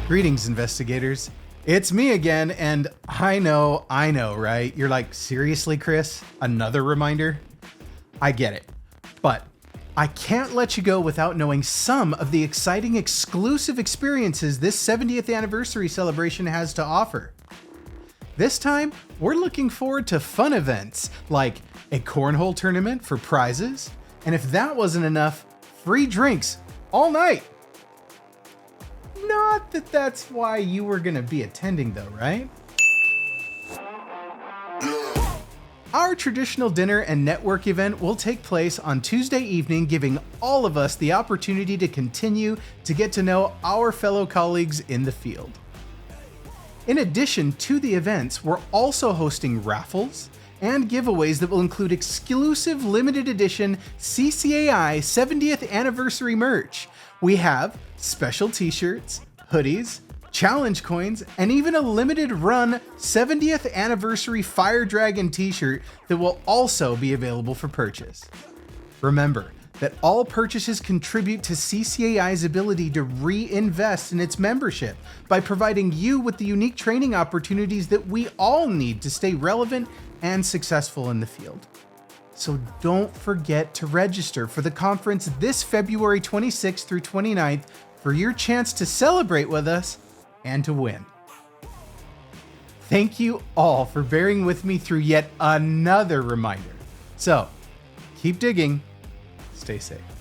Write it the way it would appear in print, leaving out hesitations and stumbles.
Greetings, investigators. It's me again, and I know, right? You're like, seriously, Chris? Another reminder? I get it, but I can't let you go without knowing some of the exciting exclusive experiences this 70th anniversary celebration has to offer. This time, we're looking forward to fun events like a cornhole tournament for prizes, and if that wasn't enough, free drinks all night. Not that that's why you were gonna be attending though, right? Our traditional dinner and network event will take place on Tuesday evening, giving all of us the opportunity to continue to get to know our fellow colleagues in the field. In addition to the events, we're also hosting raffles and giveaways that will include exclusive limited edition CCAI 70th anniversary merch. We have special t-shirts, hoodies, challenge coins, and even a limited run 70th anniversary Fire Dragon t-shirt that will also be available for purchase. Remember that all purchases contribute to CCAI's ability to reinvest in its membership by providing you with the unique training opportunities that we all need to stay relevant and successful in the field. So don't forget to register for the conference this February 26th through 29th for your chance to celebrate with us and to win. Thank you all for bearing with me through yet another reminder. So keep digging, stay safe.